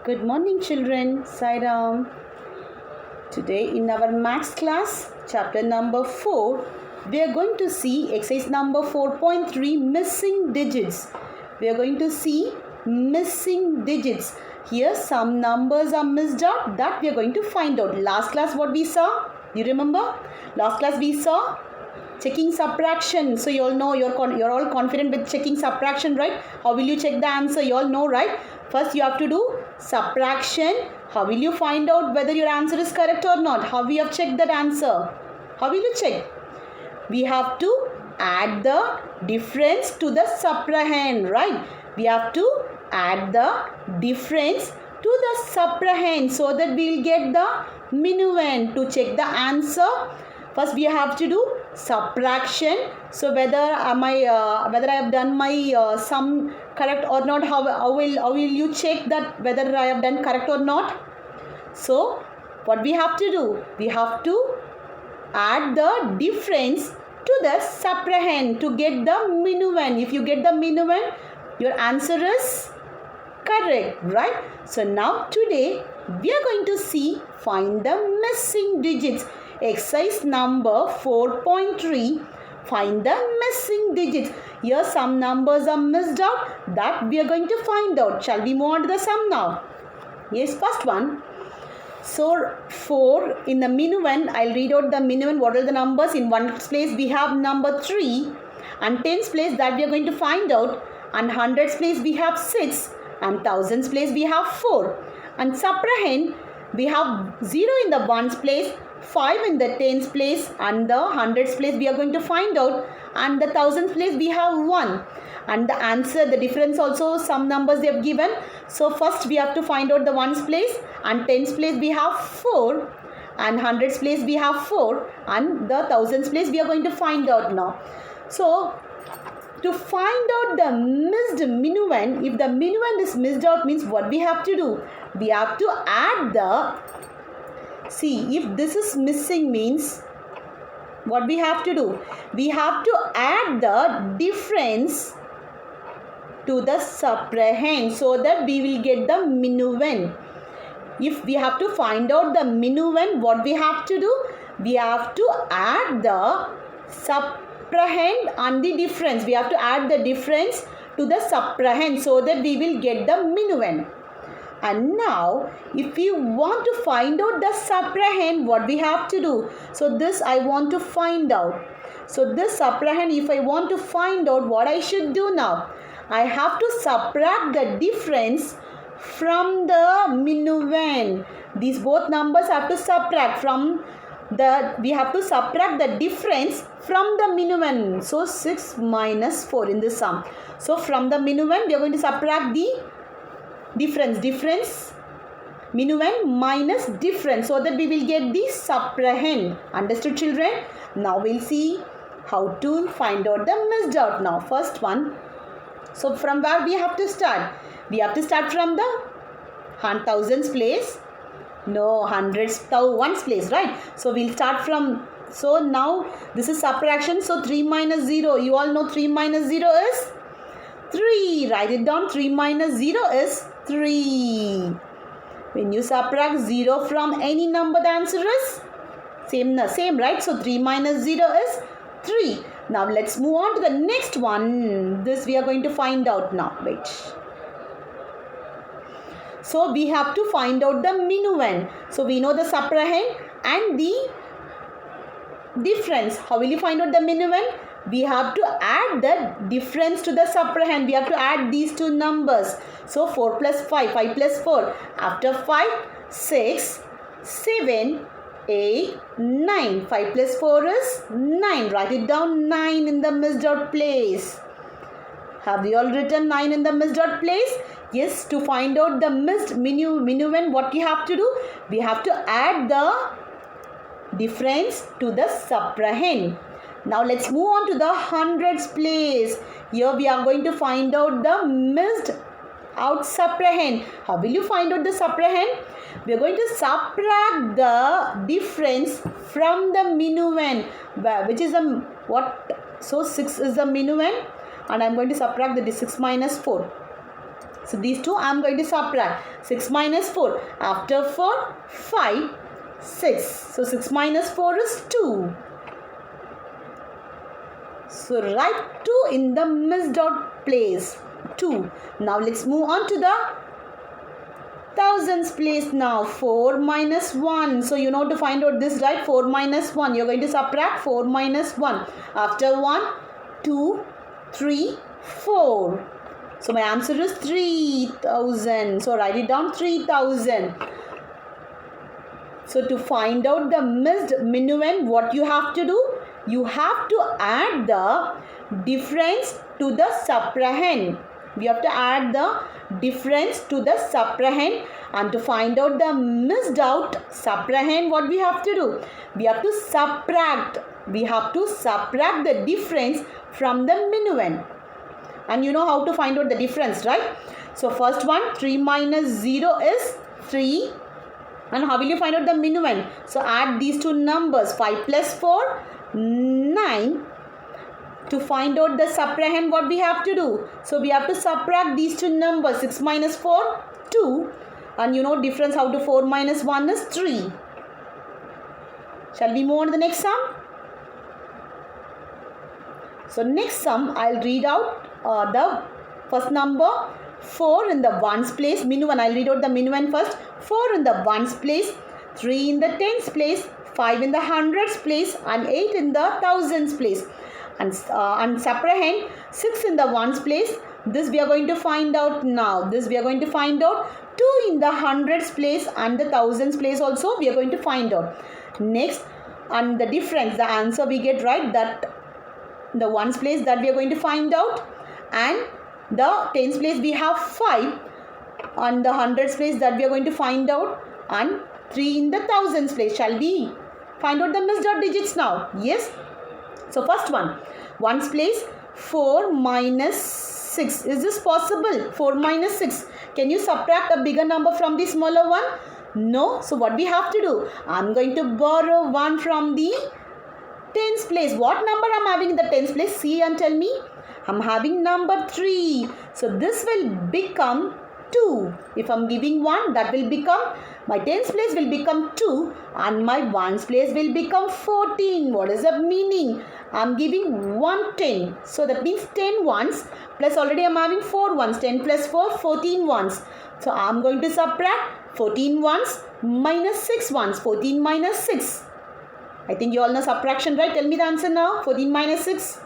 Good morning, children. Sai Ram. Today, in our maths class, chapter number 4, we are going to see exercise number 4.3 missing digits. We are going to see missing digits. Here, some numbers are missed out that we are going to find out. Last class, what we saw? You remember? Last class, we saw checking subtraction. So you all know you're all confident with checking subtraction, right? How will you check the answer? You all know, right? First you have to do subtraction. How will you find out whether your answer is correct or not? How we have checked that answer? How will you check? We have to add the difference to the subtrahend, right? We have to add the difference to the subtrahend so that we will get the minuend. To check the answer, first we have to do subtraction. So whether I have done my sum correct or not, how will you check that whether I have done correct or not? So what we have to do? We have to add the difference to the subtrahend to get the minuend. If you get the minuend, your answer is correct, right? So now today we are going to see find the missing digits. Exercise number 4.3, find the missing digits. Here some numbers are missed out that we are going to find out. Shall we move on to the sum now? Yes, first one. So 4 in the minuend, I'll read out the minuend. What are the numbers? In ones place we have number 3, and tens place that we are going to find out, and hundreds place we have 6, and thousands place we have 4. And subtrahend we have 0 in the ones place, 5 in the tens place, and the hundreds place we are going to find out, and the thousands place we have 1. And the answer, the difference also, some numbers they have given. So first we have to find out the ones place, and tens place we have 4, and hundreds place we have 4, and the thousands place we are going to find out now. So to find out the missed minuend, if the minuend is missed out, means what we have to do? We have to add the, see, if this is missing means what we have to do? We have to add the difference to the subtrahend so that we will get the minuend. If we have to find out the minuend, what we have to do? We have to add the subtrahend and the difference. We have to add the difference to the subtrahend so that we will get the minuend. And now, if we want to find out the subtrahend, what we have to do? So this I want to find out. So this subtrahend, if I want to find out, what I should do now? I have to subtract the difference from the minuend. These both numbers have to subtract from the, we have to subtract the difference from the minuend. So 6 minus 4 in this sum. So from the minuend, we are going to subtract the difference, minuend minus difference, so that we will get the subtrahend. Understood, children? Now we'll see how to find out the missed out now. First one. So from where we have to start? We have to start from the thousands place. No, hundreds, ones place, right? So we'll start from, so now this is subtraction. So 3 minus 0. You all know 3 minus 0 is 3. Write it down. 3 minus 0 is 3. When you subtract 0 from any number, the answer is same, right? So 3 minus 0 is 3. Now let's move on to the next one. This we are going to find out now. Wait. So we have to find out the minuend. So we know the subtrahend and the difference. How will you find out the minuend? We have to add the difference to the subtrahend. We have to add these two numbers. So 4 plus 5, 5 plus 4. After 5, 6, 7, 8, 9. 5 plus 4 is 9. Write it down, 9 in the missed out place. Have you all written 9 in the missed out place? Yes, to find out the missed minuend, what we have to do? We have to add the difference to the subtrahend. Now let's move on to the hundreds place. Here we are going to find out the missed out subtrahend. How will you find out the subtrahend? We are going to subtract the difference from the minuend, which is a what? So 6 is the minuend, and I am going to subtract the 6 minus 4. So these two I am going to subtract. 6 minus 4. After 4, 5, 6. So 6 minus 4 is 2. So write 2 in the missed out place. 2. Now let's move on to the thousands place now. 4 minus 1. So you know to find out this, right? 4 minus 1. You're going to subtract 4 minus 1. After 1, 2, 3, 4. So my answer is 3000. So write it down, 3000. So to find out the missed minuend, what you have to do? You have to add the difference to the subtrahend. We have to add the difference to the subtrahend, and to find out the missed out subtrahend, what we have to do? We have to subtract. We have to subtract the difference from the minuend. And you know how to find out the difference, right? So first one, 3 minus 0 is 3. And how will you find out the minuend? So add these two numbers. 5 plus 4, 9. To find out the subtrahend, what we have to do? So we have to subtract these two numbers. 6 minus 4, 2. And you know difference how to 4 minus 1 is 3. Shall we move on to the next sum? So next sum, I'll read out the first number. 4 in the ones place. Minuend, I'll read out the minuend first. 4 in the ones place. 3 in the tens place. 5 in the hundreds place. And 8 in the thousands place. And subtrahend 6 in the ones place. This we are going to find out now. This we are going to find out. 2 in the hundreds place and the thousands place also we are going to find out. Next, and the difference, the answer we get, right, that the ones place that we are going to find out, and the tens place we have 5, on the hundreds place that we are going to find out, and 3 in the thousands place. Shall we find out the missed out digits now? Yes. So first one, ones place, 4 minus 6. Is this possible? 4 minus 6. Can you subtract a bigger number from the smaller one? No. So what we have to do? I'm going to borrow 1 from the tens place. What number I'm having in the tens place? See and tell me. I'm having number 3. So this will become 2. If I'm giving 1, that will become, my tens place will become 2 and my ones place will become 14. What is the meaning? I'm giving 1 10. So that means 10 ones plus already I'm having 4 ones. 10 plus 4, 14 ones. So I'm going to subtract 14 ones minus 6 ones. 14 minus 6. I think you all know subtraction, right? Tell me the answer now. 14 minus 6.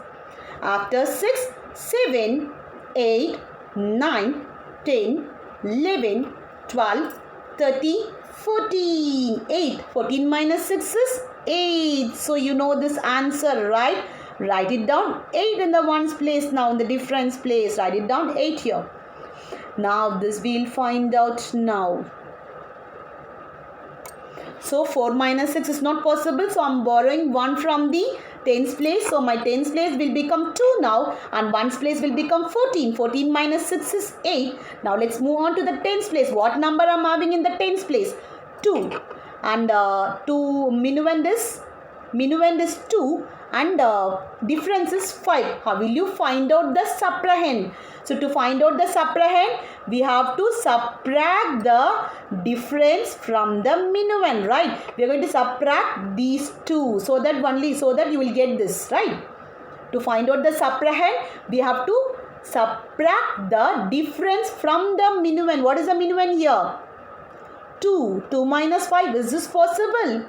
After 6, 7, 8, 9, 10, 11, 12, 13, 14. 8. 14 minus 6 is 8. So you know this answer, right? Write it down. 8 in the ones place now, in the difference place. Write it down, 8 here. Now this we'll find out now. So 4 minus 6 is not possible. So I'm borrowing 1 from the tens place. So my tens place will become 2 now. And ones place will become 14. 14 minus 6 is 8. Now let's move on to the tens place. What number I'm having in the tens place? 2. And 2 minuend is 2. And difference is 5. How will you find out the subtrahend? So to find out the subtrahend, we have to subtract the difference from the minuend, right? We are going to subtract these two so that you will get this, right? To find out the subtrahend, we have to subtract the difference from the minuend. What is the minuend here? 2. 2 minus 5. Is this possible?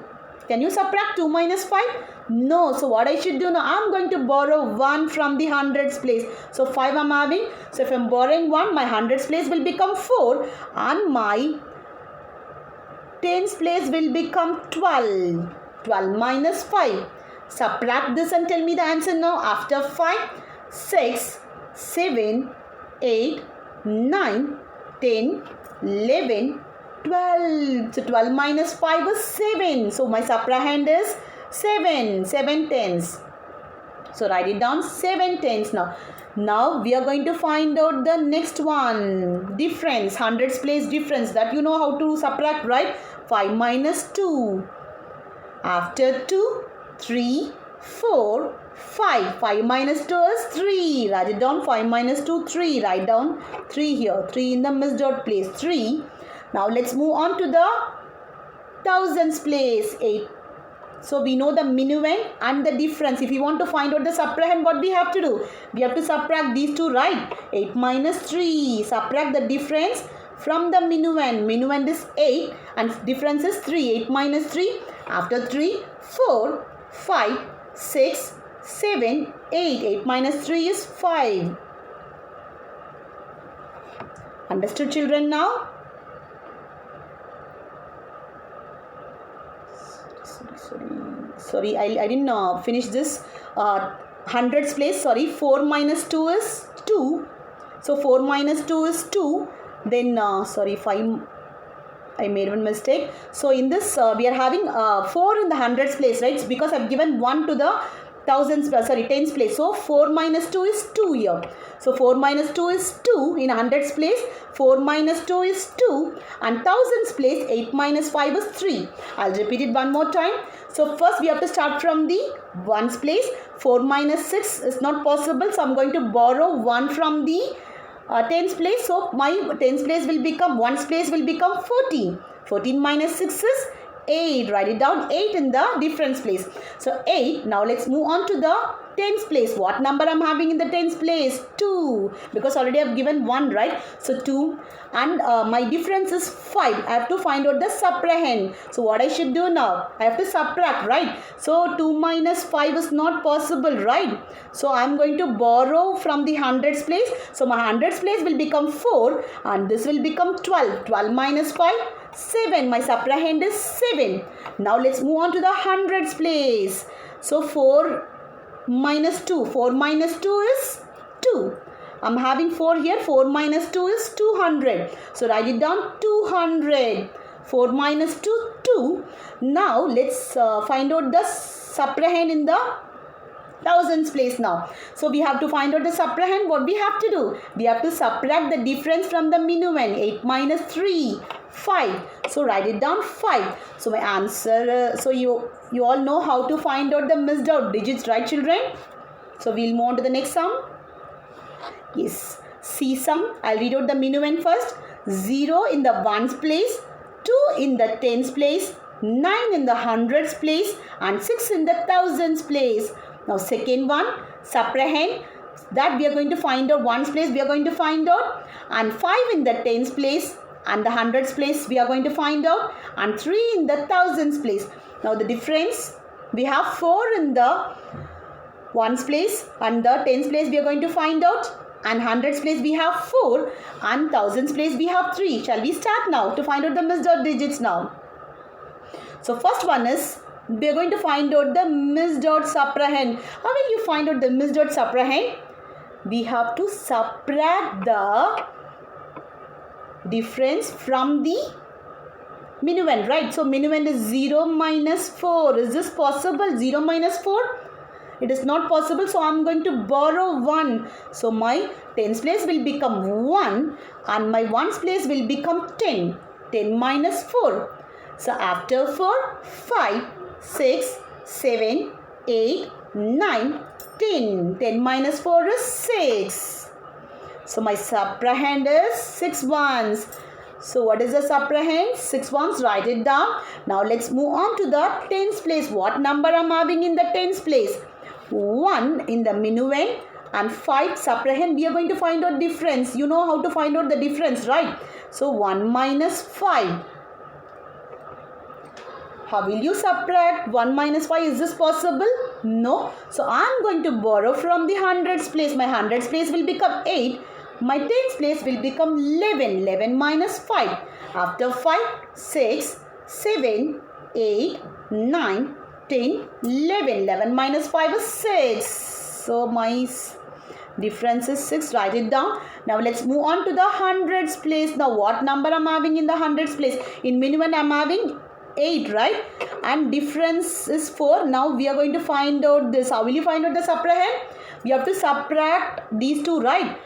Can you subtract 2 minus 5? No. So what I should do now? I'm going to borrow 1 from the hundreds place. So 5 I'm having. So if I'm borrowing 1, my hundreds place will become 4. And my tens place will become 12. 12 minus 5. Subtract this and tell me the answer now. After 5, 6, 7, 8, 9, 10, 11, 12. So 12 minus 5 is 7. So my subtrahend is 7. 7 tens. So write it down, 7 tens now. Now we are going to find out the next one. Difference. Hundreds place difference. That you know how to subtract, right? 5 minus 2. After 2, 3, 4, 5. 5 minus 2 is 3. Write it down. 5 minus 2, 3. Write down 3 here. 3 in the missed out place. 3. Now let's move on to the thousands place. 8. So we know the minuend and the difference. If you want to find out the subtrahend, what we have to do? We have to subtract these two, right? 8 minus 3. Subtract the difference from the minuend. Minuend is 8 and difference is 3. 8 minus 3. After 3, 4, 5, 6, 7, 8. 8 minus 3 is 5. Understood, children, now? Sorry, I didn't finish this hundreds place. Sorry, 4 minus 2 is 2. So 4 minus 2 is 2. Then, sorry, 5. I made one mistake. So in this, we are having 4 in the hundreds place, right? Because I've given 1 to the tens place. So 4 minus 2 is 2 here. So 4 minus 2 is 2 in hundreds place. 4 minus 2 is 2 and thousands place 8 minus 5 is 3. I'll repeat it one more time. So first we have to start from the ones place. 4 minus 6 is not possible. So I'm going to borrow 1 from the tens place. So my tens place will become, ones place will become 14. 14 minus 6 is 8. Write it down. 8 in the difference place. So 8. Now let's move on to the tens place. What number I'm having in the tens place? 2. Because already I've given 1, right? So 2. And my difference is 5. I have to find out the subtrahend. So what I should do now? I have to subtract, right? So 2 minus 5 is not possible, right? So I'm going to borrow from the hundreds place. So my hundreds place will become 4 and this will become 12. 12 minus 5. 7. My subtrahend is 7. Now let's move on to the hundreds place. So 4 minus 2. 4 minus 2 is 2. I'm having 4 here. 4 minus 2 is 200. So write it down. 200. 4 minus 2, 2. Now let's find out the subtrahend in the thousands place now. So we have to find out the subtrahend. What we have to do? We have to subtract the difference from the minuend. 8 minus 3. 5. So write it down 5. So my answer, so you all know how to find out the missed out digits, right, children? So we'll move on to the next sum. Yes, C sum. I'll read out the minuend first. 0 in the ones place, 2 in the tens place, 9 in the hundreds place and 6 in the thousands place. Now second one, subtrahend. That we are going to find out ones place, we are going to find out, and 5 in the tens place and the hundreds place we are going to find out, and 3 in the thousands place. Now the difference, we have 4 in the ones place and the tens place we are going to find out, and hundreds place we have 4 and thousands place we have 3. Shall we start now to find out the missed out digits now? So first one is, we are going to find out the missed out subtrahend. How will you find out the missed out subtrahend? We have to subtract the difference from the minuend, right? So minuend is 0 minus 4. Is this possible? 0 minus 4? It is not possible. So I am going to borrow 1. So my tens place will become 1 and my ones place will become 10. 10 minus 4. So after 4, 5, 6, 7, 8, 9, 10. 10 minus 4 is 6. So my subtrahend is 6 ones. So what is the subtrahend? 6 ones. Write it down. Now let's move on to the tens place. What number I'm having in the tens place? 1 in the minuend and 5 subtrahend. We are going to find out difference. You know how to find out the difference, right? So 1 minus 5. How will you subtract 1 minus 5? Is this possible? No. So I am going to borrow from the hundreds place. My hundreds place will become 8. My tens place will become 11. 11 minus 5. After 5, 6, 7, 8, 9, 10, 11. 11 minus 5 is 6. So my difference is 6. Write it down. Now let's move on to the hundreds place. Now what number I'm having in the hundreds place? In minuend I'm having 8, right? And difference is 4. Now we are going to find out this. How will you find out the subtrahend? We have to subtract these two, right?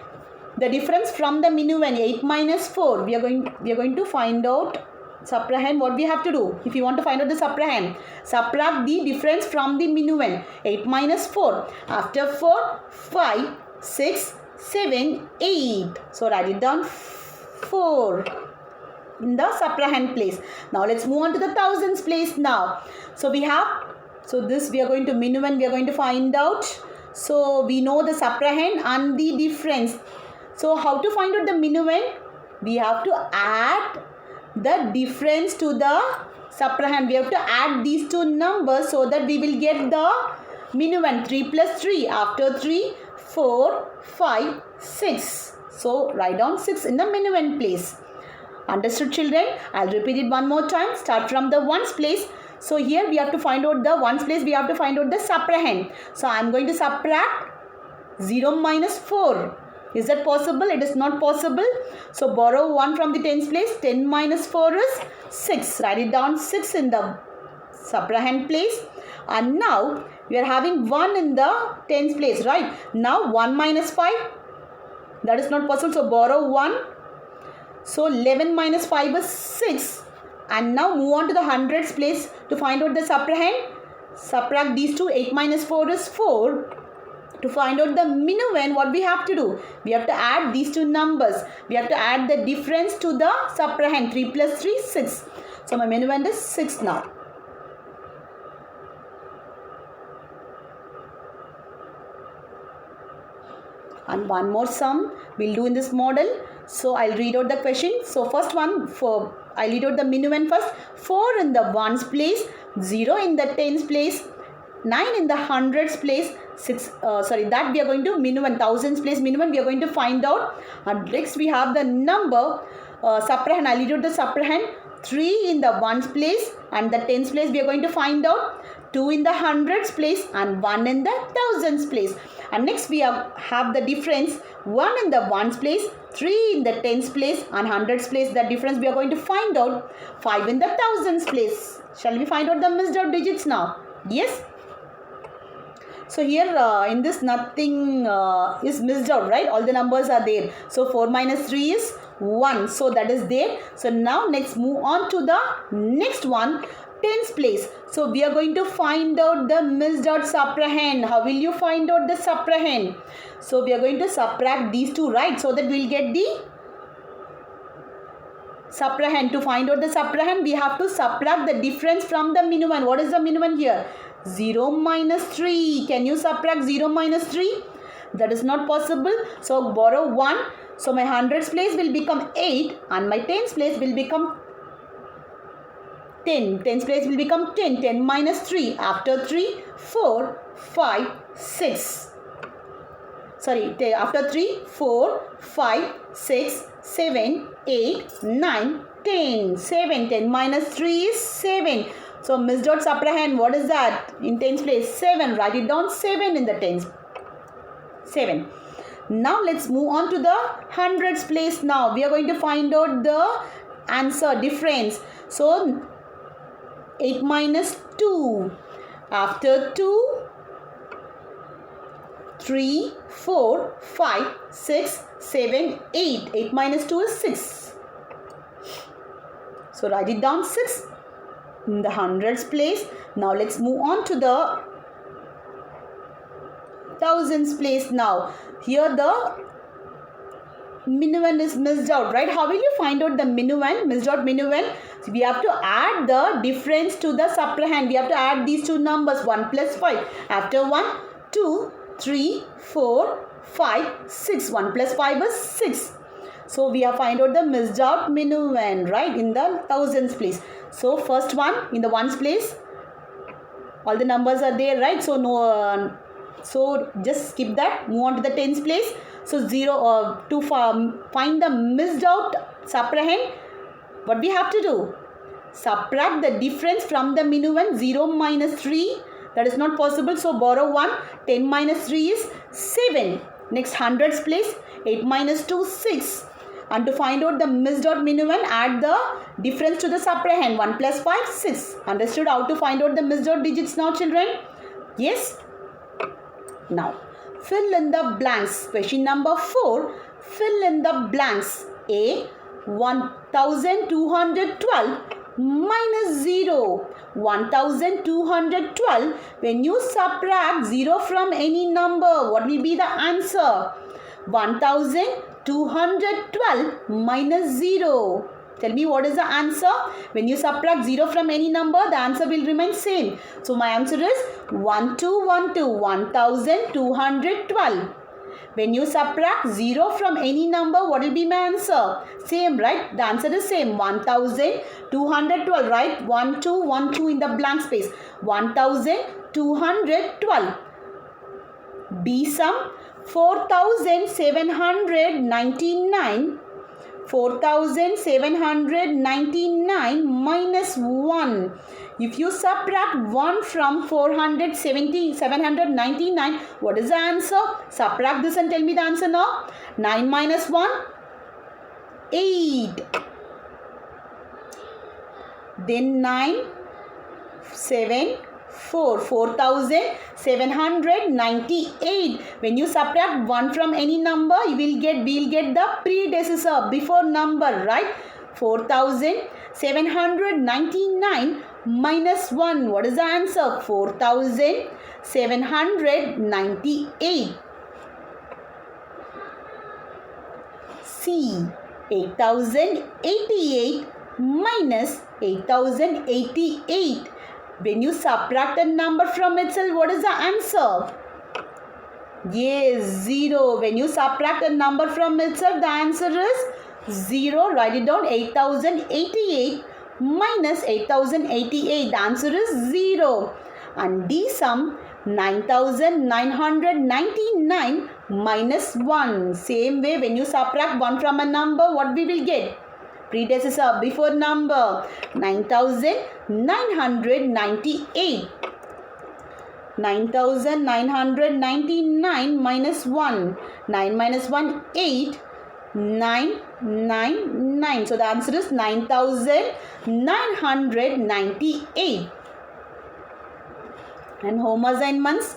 The difference from the minuend, 8 minus 4. We are going to find out Subtrahend, what we have to do? If you want to find out the subtrahend, subtract the difference from the minuend. 8 minus 4. After 4, 5, 6, 7, 8. So write it down 4 in the subtrahend place. Now let's move on to the thousands place now. So we have, this we are going to minuend, we are going to find out. So we know the subtrahend and the difference. So how to find out the minuend? We have to add the difference to the subtrahend. We have to add these two numbers so that we will get the minuend. 3 plus 3. After 3, 4, 5, 6. So write down 6 in the minuend place. Understood, children? I'll repeat it one more time. Start from the ones place. So here we have to find out the ones place. We have to find out the subtrahend. So I'm going to subtract 0 minus 4. Is that possible? It is not possible. So borrow 1 from the tens place. 10 minus 4 is 6. Write it down 6 in the subtrahend place. And now we are having 1 in the tens place, right? Now 1 minus 5. That is not possible. So borrow 1. So 11 minus 5 is 6. And now move on to the hundreds place to find out the subtrahend. Subtract these two. 8 minus 4 is 4. To find out the minuend, what we have to do? We have to add these two numbers. We have to add the difference to the subtrahend. 3 plus 3, 6. So my minuend is 6 now. And one more sum we'll do in this model. So I'll read out the question. So first one, I'll read out the minuend first. 4 in the ones place, 0 in the tens place, 9 in the hundreds place, that we are going to minuend. Thousands place minuend we are going to find out. And next we have the number subtrahend. I'll read out the subtrahend. 3 in the ones place and the tens place we are going to find out. 2 in the hundreds place and 1 in the thousands place. And next we have the difference. 1 in the ones place, 3 in the tens place and hundreds place. The difference we are going to find out. 5 in the thousands place. Shall we find out the missed out digits now? Yes. So here in this nothing is missed out, right? All the numbers are there. So 4 minus 3 is 1. So that is there. So now next move on to the next one. Tens place. So we are going to find out the missed out subtrahend. How will you find out the subtrahend? So we are going to subtract these two, right? So that we will get the subtrahend. To find out the subtrahend, we have to subtract the difference from the minuend. What is the minuend here? 0 minus 3. Can you subtract 0 minus 3? That is not possible. So borrow 1. So my hundreds place will become 8 and my tens place will become 10. Tens place will become 10. 10 minus 3. After 3, 4, 5, 6. After 3, 4, 5, 6, 7, 8, 9, 10. 7. 10 minus 3 is 7. So missed out subtrahend, what is that? In tens place, 7. Write it down 7 in the tens. 7. Now let's move on to the hundreds place now. We are going to find out the answer, difference. So 8 minus 2. After 2, 3, 4, 5, 6, 7, 8. 8 minus 2 is 6. So write it down 6 in the hundreds place. Now let's move on to the thousands place now. Here the minuend is missed out, right? How will you find out the minuend, missed out minuend? So we have to add the difference to the subtrahend. We have to add these two numbers, 1 plus 5. After 1, 2, 3, 4, 5, 6. 1 plus 5 is 6. So we have find out the missed out minuend, right? In the thousands place. So first one in the ones place, all the numbers are there, right? So no, so just skip that. Move on to the tens place. So 0 to find the missed out subtrahend, what we have to do? Subtract the difference from the minuend. 0 minus 3. That is not possible. So borrow 1. 10 minus 3 is 7. Next hundreds place. 8 minus 2, 6. And to find out the missed out minuend, add the difference to the subtrahend. 1 plus 5, 6. Understood how to find out the missed out digits now, children? Yes? Now, fill in the blanks. Question number 4. Fill in the blanks. A. 1212 minus 0. 1212. When you subtract 0 from any number, what will be the answer? 1212 minus 0. Tell me what is the answer? When you subtract 0 from any number, the answer will remain same. So my answer is 1212, 1212. When you subtract 0 from any number, what will be my answer? Same, right? The answer is same. 1212, right? 1212 in the blank space. 1212. B sum 4799. 4799 minus 1. If you subtract 1 from 799, what is the answer? Subtract this and tell me the answer now. 9 minus 1, 8. Then 9, 7, 4. 4798. When you subtract 1 from any number, we'll get the predecessor before number, right? 4799 minus 1. What is the answer? 4798. C. 8088 minus 8088. When you subtract a number from itself, what is the answer? Yes, 0. When you subtract a number from itself, the answer is 0. Write it down. 8088 minus 8088. The answer is 0. And D sum 9999 minus 1. Same way, when you subtract 1 from a number, what we will get? Predecessor before number. 9998. 9999 minus 1. 9 minus 1, 8. 999. So the answer is 9998. And home assignments.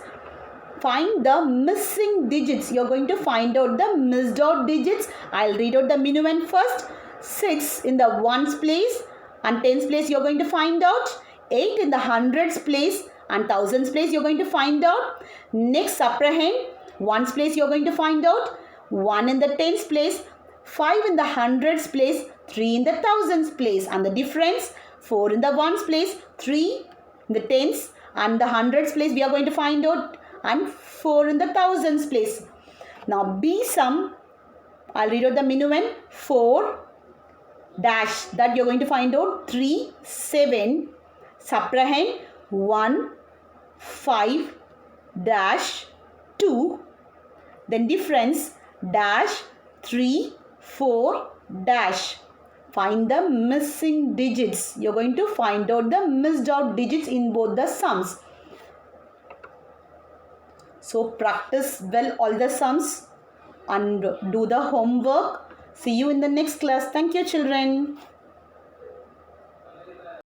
Find the missing digits. You're going to find out the missed out digits. I'll read out the minuend first. 6 in the ones place and tens place you're going to find out. 8 in the hundreds place and thousands place you're going to find out. Next, subtrahend. Ones place you're going to find out. 1 in the tens place. 5 in the hundreds place. 3 in the thousands place. And the difference, 4 in the ones place. 3 in the tens and the hundreds place we are going to find out. And 4 in the thousands place. Now B sum, I'll read out the minuend. 4 dash, that you're going to find out. 3, 7, subtrahend 1, 5 dash 2, then difference dash 3, 4 dash. Find the missing digits. You're going to find out the missed out digits in both the sums. So practice well all the sums and do the homework. See you in the next class. Thank you, children.